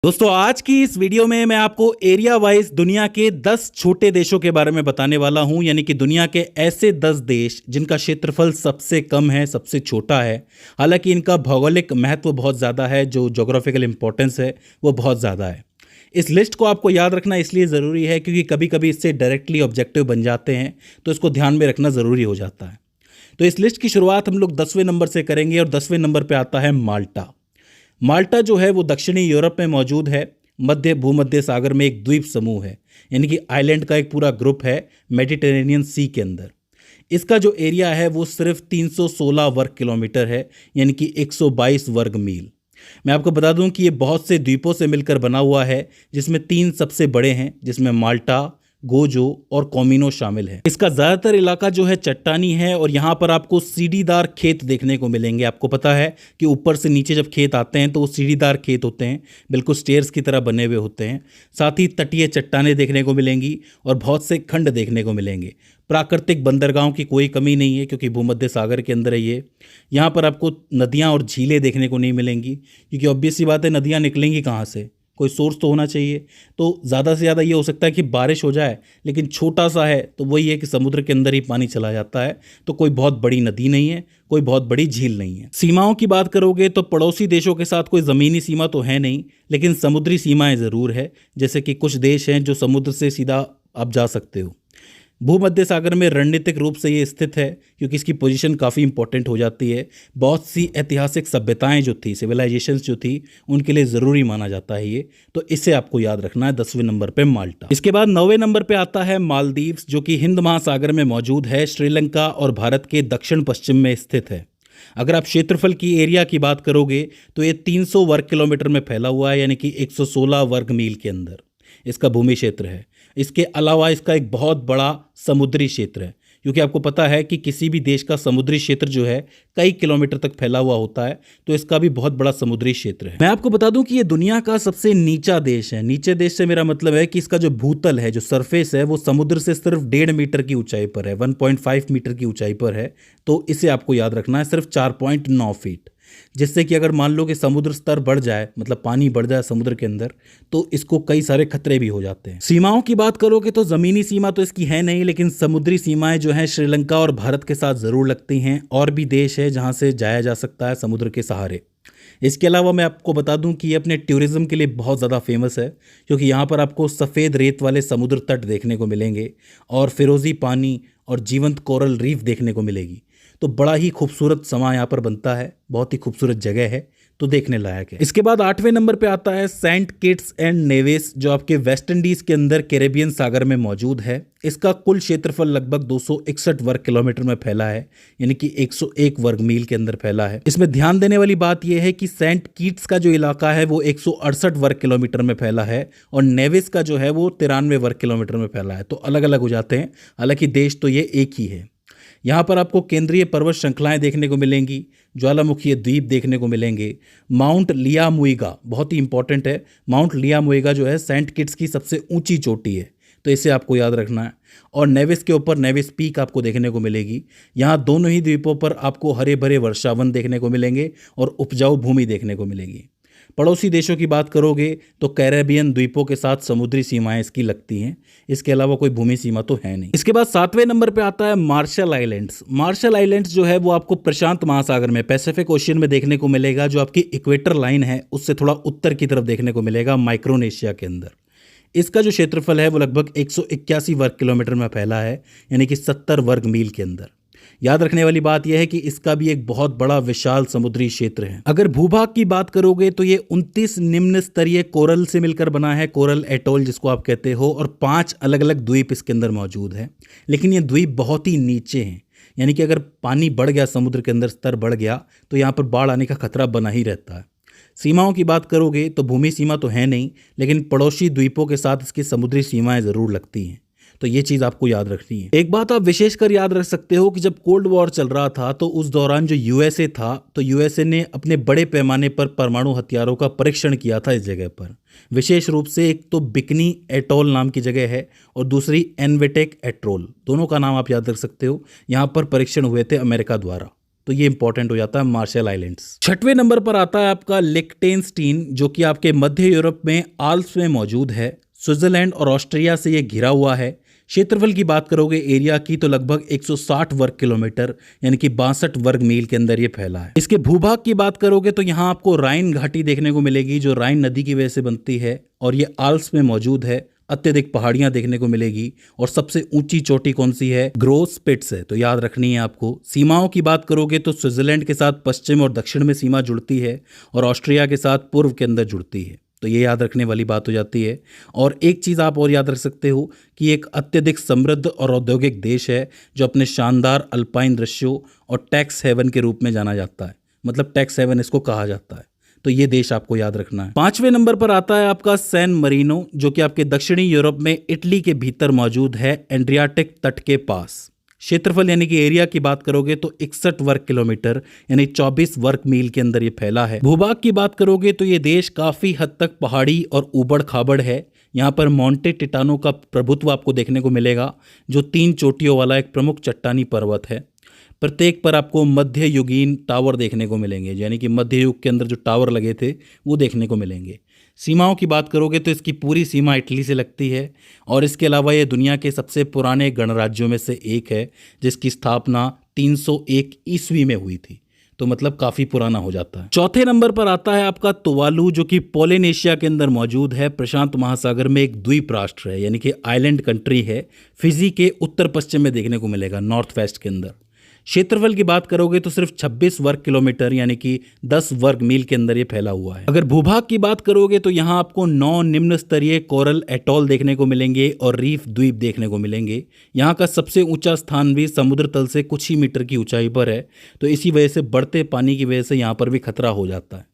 दोस्तों आज की इस वीडियो में मैं आपको एरिया वाइज दुनिया के 10 छोटे देशों के बारे में बताने वाला हूं, यानी कि दुनिया के ऐसे 10 देश जिनका क्षेत्रफल सबसे कम है, सबसे छोटा है। हालांकि इनका भौगोलिक महत्व बहुत ज़्यादा है, जो ज्योग्राफिकल इंपॉर्टेंस है वो बहुत ज़्यादा है। इस लिस्ट को आपको याद रखना इसलिए ज़रूरी है क्योंकि कभी कभी इससे डायरेक्टली ऑब्जेक्टिव बन जाते हैं, तो इसको ध्यान में रखना ज़रूरी हो जाता है। तो इस लिस्ट की शुरुआत हम लोग 10वें नंबर से करेंगे और 10वें नंबर पर आता है माल्टा। माल्टा जो है वो दक्षिणी यूरोप में मौजूद है। मध्य भूमध्य सागर में एक द्वीप समूह है, यानी कि आइलैंड का एक पूरा ग्रुप है मेडिटेरेनियन सी के अंदर। इसका जो एरिया है वो सिर्फ 316 वर्ग किलोमीटर है, यानी कि 122 वर्ग मील। मैं आपको बता दूं कि ये बहुत से द्वीपों से मिलकर बना हुआ है, जिसमें 3 सबसे बड़े हैं, जिसमें माल्टा, गोजो और कोमिनो शामिल है। इसका ज़्यादातर इलाका जो है चट्टानी है और यहाँ पर आपको सीढ़ीदार खेत देखने को मिलेंगे। आपको पता है कि ऊपर से नीचे जब खेत आते हैं तो वो सीढ़ीदार खेत होते हैं, बिल्कुल स्टेयर्स की तरह बने हुए होते हैं। साथ ही तटीय चट्टानें देखने को मिलेंगी और बहुत से खंड देखने को मिलेंगे। प्राकृतिक बंदरगाहों की कोई कमी नहीं है क्योंकि भूमध्य सागर के अंदर है ये। यहाँ पर आपको नदियाँ और झीलें देखने को नहीं मिलेंगी क्योंकि ऑब्वियस सी बात है, नदियाँ निकलेंगी कहाँ से, कोई सोर्स तो होना चाहिए। तो ज़्यादा से ज़्यादा ये हो सकता है कि बारिश हो जाए, लेकिन छोटा सा है तो वही है कि समुद्र के अंदर ही पानी चला जाता है। तो कोई बहुत बड़ी नदी नहीं है, कोई बहुत बड़ी झील नहीं है। सीमाओं की बात करोगे तो पड़ोसी देशों के साथ कोई ज़मीनी सीमा तो है नहीं, लेकिन समुद्री सीमाएं ज़रूर है। जैसे कि कुछ देश हैं जो समुद्र से सीधा आप जा सकते हो। भूमध्य सागर में रणनीतिक रूप से ये स्थित है क्योंकि इसकी पोजीशन काफ़ी इंपॉर्टेंट हो जाती है। बहुत सी ऐतिहासिक सभ्यताएं जो थी, सिविलाइजेशंस जो थी, उनके लिए ज़रूरी माना जाता है ये। तो इसे आपको याद रखना है 10वें नंबर पे माल्टा। इसके बाद 9वें नंबर पे आता है मालदीव्स, जो कि हिंद महासागर में मौजूद है, श्रीलंका और भारत के दक्षिण पश्चिम में स्थित है। अगर आप क्षेत्रफल की एरिया की बात करोगे तो ये 300 वर्ग किलोमीटर में फैला हुआ है, यानी कि 116 वर्ग मील के अंदर इसका भूमि क्षेत्र है। इसके अलावा इसका एक बहुत बड़ा समुद्री क्षेत्र है, क्योंकि आपको पता है कि किसी भी देश का समुद्री क्षेत्र जो है कई किलोमीटर तक फैला हुआ होता है, तो इसका भी बहुत बड़ा समुद्री क्षेत्र है। मैं आपको बता दूं कि ये दुनिया का सबसे नीचा देश है। नीचे देश से मेरा मतलब है कि इसका जो भूतल है, जो सरफेस है, वो समुद्र से सिर्फ 1.5 मीटर की ऊंचाई पर है, 1.5 मीटर की ऊंचाई पर है। तो इसे आपको याद रखना है, सिर्फ 4.9 फीट। जिससे कि अगर मान लो कि समुद्र स्तर बढ़ जाए, मतलब पानी बढ़ जाए समुद्र के अंदर, तो इसको कई सारे खतरे भी हो जाते हैं। सीमाओं की बात करोगे तो ज़मीनी सीमा तो इसकी है नहीं, लेकिन समुद्री सीमाएं जो हैं श्रीलंका और भारत के साथ ज़रूर लगती हैं। और भी देश है जहां से जाया जा सकता है समुद्र के सहारे। इसके अलावा मैं आपको बता दूं कि ये अपने टूरिज़्म के लिए बहुत ज़्यादा फेमस है, क्योंकि यहाँ पर आपको सफ़ेद रेत वाले समुद्र तट देखने को मिलेंगे और फिरोज़ी पानी और जीवंत कोरल रीफ देखने को मिलेगी। तो बड़ा ही खूबसूरत समा यहाँ पर बनता है, बहुत ही खूबसूरत जगह है, तो देखने लायक है। इसके बाद 8वें नंबर पे आता है सेंट किट्स एंड नेविस, जो आपके वेस्ट इंडीज़ के अंदर कैरेबियन सागर में मौजूद है। इसका कुल क्षेत्रफल लगभग 261 वर्ग किलोमीटर में फैला है, यानी कि 101 वर्ग मील के अंदर फैला है। इसमें ध्यान देने वाली बात यह है कि सेंट किट्स का जो इलाका है वो 168 वर्ग किलोमीटर में फैला है और नेविस का जो है वो 93 वर्ग किलोमीटर में फैला है। तो अलग अलग हो जाते हैं, हालांकि देश तो ये एक ही है। यहाँ पर आपको केंद्रीय पर्वत श्रृंखलाएं देखने को मिलेंगी, ज्वालामुखी द्वीप देखने को मिलेंगे। माउंट लियामुइगा बहुत ही इंपॉर्टेंट है। माउंट लियामुइगा जो है सेंट किट्स की सबसे ऊंची चोटी है, तो इसे आपको याद रखना है। और नेविस के ऊपर नेविस पीक आपको देखने को मिलेगी। यहाँ दोनों ही द्वीपों पर आपको हरे भरे वर्षावन देखने को मिलेंगे और उपजाऊ भूमि देखने को मिलेगी। पड़ोसी देशों की बात करोगे तो कैरेबियन द्वीपों के साथ समुद्री सीमाएं इसकी लगती हैं। इसके अलावा कोई भूमि सीमा तो है नहीं। इसके बाद 7वें नंबर पे आता है मार्शल आइलैंड्स। मार्शल आइलैंड्स जो है वो आपको प्रशांत महासागर में, पैसिफिक ओशियन में देखने को मिलेगा, जो आपकी इक्वेटर लाइन है उससे थोड़ा उत्तर की तरफ देखने को मिलेगा, माइक्रोनेशिया के अंदर। इसका जो क्षेत्रफल है वो लगभग 181 वर्ग किलोमीटर में फैला है, यानी कि 70 वर्ग मील के अंदर। याद रखने वाली बात यह है कि इसका भी एक बहुत बड़ा विशाल समुद्री क्षेत्र है। अगर भूभाग की बात करोगे तो ये 29 निम्न स्तरीय कोरल से मिलकर बना है, कोरल एटोल जिसको आप कहते हो, और 5 अलग अलग द्वीप इसके अंदर मौजूद है। लेकिन ये द्वीप बहुत ही नीचे हैं, यानी कि अगर पानी बढ़ गया, समुद्र के अंदर स्तर बढ़ गया, तो यहाँ पर बाढ़ आने का खतरा बना ही रहता है। सीमाओं की बात करोगे तो भूमि सीमा तो है नहीं, लेकिन पड़ोसी द्वीपों के साथ इसकी समुद्री सीमाएं ज़रूर लगती हैं। तो ये चीज़ आपको याद रखनी है। एक बात आप विशेषकर याद रख सकते हो कि जब कोल्ड वॉर चल रहा था तो उस दौरान जो यूएसए था, तो यूएसए ने अपने बड़े पैमाने पर परमाणु हथियारों का परीक्षण किया था इस जगह पर। विशेष रूप से एक तो बिकनी एटोल नाम की जगह है और दूसरी एनवेटेक एट्रोल, दोनों का नाम आप याद रख सकते हो। यहाँ पर परीक्षण हुए थे अमेरिका द्वारा। तो ये इंपॉर्टेंट हो जाता है मार्शल आइलैंड्स। 6वें नंबर पर आता है आपका लिechtenstein, जो कि आपके मध्य यूरोप में आल्प्स में मौजूद है। स्विट्जरलैंड और ऑस्ट्रिया से ये घिरा हुआ है। क्षेत्रफल की बात करोगे एरिया की तो लगभग 160 वर्ग किलोमीटर यानी कि 62 वर्ग मील के अंदर ये फैला है। इसके भूभाग की बात करोगे तो यहाँ आपको राइन घाटी देखने को मिलेगी, जो राइन नदी की वजह से बनती है, और ये आल्प्स में मौजूद है। अत्यधिक पहाड़ियां देखने को मिलेगी। और सबसे ऊंची चोटी कौन सी है? ग्रोस स्पिट्स है, तो याद रखनी है आपको। सीमाओं की बात करोगे तो स्विट्जरलैंड के साथ पश्चिम और दक्षिण में सीमा जुड़ती है और ऑस्ट्रिया के साथ पूर्व के अंदर जुड़ती है, तो ये याद रखने वाली बात हो जाती है। और एक चीज़ आप और याद रख सकते हो कि एक अत्यधिक समृद्ध और औद्योगिक देश है जो अपने शानदार अल्पाइन दृश्यों और टैक्स हेवन के रूप में जाना जाता है, मतलब टैक्स हेवन इसको कहा जाता है। तो ये देश आपको याद रखना है। 5वें नंबर पर आता है आपका सैन मरीनो, जो कि आपके दक्षिणी यूरोप में इटली के भीतर मौजूद है, एड्रियाटिक तट के पास। क्षेत्रफल यानी कि एरिया की बात करोगे तो 61 वर्ग किलोमीटर यानी 24 वर्ग मील के अंदर ये फैला है। भूभाग की बात करोगे तो ये देश काफी हद तक पहाड़ी और ऊबड़ खाबड़ है। यहाँ पर मोंटे टिटानो का प्रभुत्व आपको देखने को मिलेगा, जो 3 चोटियों वाला एक प्रमुख चट्टानी पर्वत है। प्रत्येक पर आपको मध्य युगीन टावर देखने को मिलेंगे, यानी कि मध्य युग के अंदर जो टावर लगे थे वो देखने को मिलेंगे। सीमाओं की बात करोगे तो इसकी पूरी सीमा इटली से लगती है, और इसके अलावा ये दुनिया के सबसे पुराने गणराज्यों में से एक है, जिसकी स्थापना 301 ईस्वी में हुई थी, तो मतलब काफ़ी पुराना हो जाता है। 4थे नंबर पर आता है आपका तुवालू, जो कि पोलिनेशिया के अंदर मौजूद है। प्रशांत महासागर में एक द्वीप राष्ट्र है, यानी कि आइलैंड कंट्री है। फिजी के उत्तर पश्चिम में देखने को मिलेगा, नॉर्थ वेस्ट के अंदर। क्षेत्रफल की बात करोगे तो सिर्फ 26 वर्ग किलोमीटर यानी कि 10 वर्ग मील के अंदर ये फैला हुआ है। अगर भूभाग की बात करोगे तो यहाँ आपको 9 निम्न स्तरीय कोरल एटॉल देखने को मिलेंगे और रीफ द्वीप देखने को मिलेंगे। यहाँ का सबसे ऊंचा स्थान भी समुद्र तल से कुछ ही मीटर की ऊंचाई पर है, तो इसी वजह से बढ़ते पानी की वजह से यहाँ पर भी खतरा हो जाता है।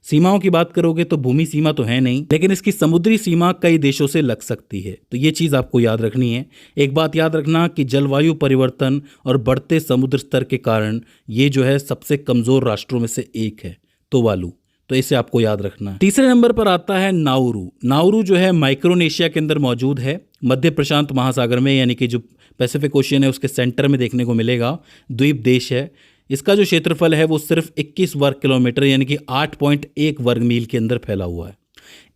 सीमाओं की बात करोगे तो भूमि सीमा तो है नहीं, लेकिन इसकी समुद्री सीमा कई देशों से लग सकती है, तो ये चीज़ आपको याद रखनी है। एक बात याद रखना कि जलवायु परिवर्तन और बढ़ते समुद्र स्तर के कारण ये जो है सबसे कमज़ोर राष्ट्रों में से एक है, तुवालू, तो इसे आपको याद रखना है। 3रे नंबर पर आता है नाउरू। नाउरू जो है माइक्रोनेशिया के अंदर मौजूद है, मध्य प्रशांत महासागर में, यानी कि जो पैसिफिक ओशियन है उसके सेंटर में देखने को मिलेगा। द्वीप देश है। इसका जो क्षेत्रफल है वो सिर्फ 21 वर्ग किलोमीटर यानी कि 8.1 वर्ग मील के अंदर फैला हुआ है।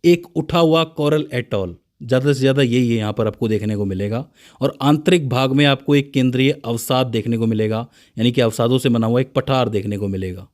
एक उठा हुआ कोरल एटॉल, ज़्यादा से ज़्यादा यही है यहाँ पर आपको देखने को मिलेगा। और आंतरिक भाग में आपको एक केंद्रीय अवसाद देखने को मिलेगा, यानी कि अवसादों से बना हुआ एक पठार देखने को मिलेगा,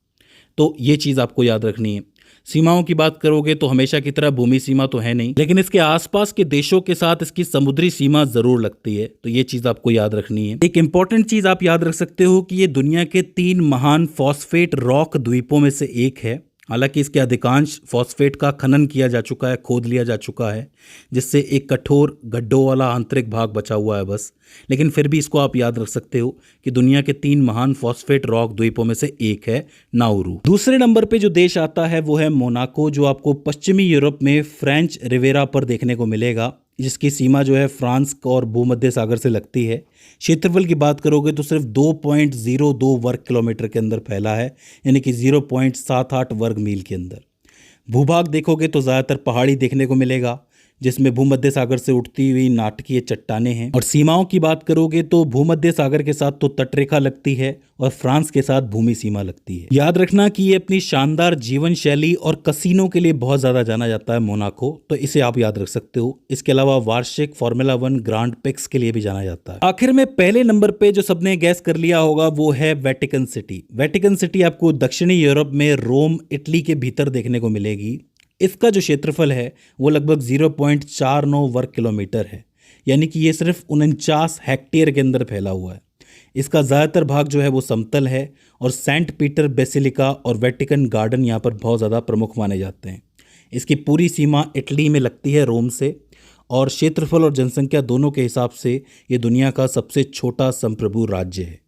तो ये चीज़ आपको याद रखनी है। सीमाओं की बात करोगे तो हमेशा की तरह भूमि सीमा तो है नहीं, लेकिन इसके आसपास के देशों के साथ इसकी समुद्री सीमा जरूर लगती है, तो ये चीज आपको याद रखनी है। एक इंपॉर्टेंट चीज आप याद रख सकते हो कि ये दुनिया के 3 महान फॉस्फेट रॉक द्वीपों में से एक है। हालांकि इसके अधिकांश फॉस्फेट का खनन किया जा चुका है, खोद लिया जा चुका है, जिससे एक कठोर गड्ढों वाला आंतरिक भाग बचा हुआ है बस। लेकिन फिर भी इसको आप याद रख सकते हो कि दुनिया के 3 महान फॉस्फेट रॉक द्वीपों में से एक है नाउरू। दूसरे नंबर पे जो देश आता है वो है मोनाको, जो आपको पश्चिमी यूरोप में फ्रेंच रिवेरा पर देखने को मिलेगा, जिसकी सीमा जो है फ्रांस और भूमध्य सागर से लगती है। क्षेत्रफल की बात करोगे तो सिर्फ 2.02 वर्ग किलोमीटर के अंदर फैला है, यानी कि 0.78 वर्ग मील के अंदर। भूभाग देखोगे तो ज़्यादातर पहाड़ी देखने को मिलेगा, जिसमें भूमध्य सागर से उठती हुई नाटकीय चट्टानें हैं। और सीमाओं की बात करोगे तो भूमध्य सागर के साथ तो तटरेखा लगती है और फ्रांस के साथ भूमि सीमा लगती है। याद रखना कि ये अपनी शानदार जीवन शैली और कसीनो के लिए बहुत ज़्यादा जाना जाता है मोनाको, तो इसे आप याद रख सकते हो। इसके अलावा वार्षिक फॉर्मूला 1 ग्रांड पिक्स के लिए भी जाना जाता है। आखिर में पहले नंबर पे जो सबने गैस कर लिया होगा वो है वेटिकन सिटी। वेटिकन सिटी आपको दक्षिणी यूरोप में रोम, इटली के भीतर देखने को मिलेगी। इसका जो क्षेत्रफल है वो लगभग 0.49 वर्ग किलोमीटर है, यानी कि ये सिर्फ 49 हेक्टेयर के अंदर फैला हुआ है। इसका ज़्यादातर भाग जो है वो समतल है और सेंट पीटर बेसिलिका और वेटिकन गार्डन यहाँ पर बहुत ज़्यादा प्रमुख माने जाते हैं। इसकी पूरी सीमा इटली में लगती है रोम से, और क्षेत्रफल और जनसंख्या दोनों के हिसाब से ये दुनिया का सबसे छोटा संप्रभु राज्य है,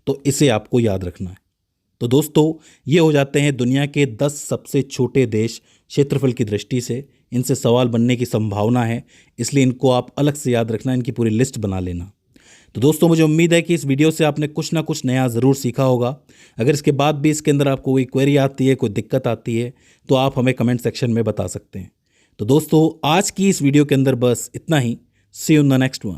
तो इसे आपको याद रखना है। तो दोस्तों, ये हो जाते हैं दुनिया के 10 सबसे छोटे देश क्षेत्रफल की दृष्टि से। इनसे सवाल बनने की संभावना है, इसलिए इनको आप अलग से याद रखना, इनकी पूरी लिस्ट बना लेना। तो दोस्तों, मुझे उम्मीद है कि इस वीडियो से आपने कुछ ना कुछ नया ज़रूर सीखा होगा। अगर इसके बाद भी इसके अंदर आपको कोई क्वेरी आती है, कोई दिक्कत आती है, तो आप हमें कमेंट सेक्शन में बता सकते हैं। तो दोस्तों, आज की इस वीडियो के अंदर बस इतना ही। See you in the next one.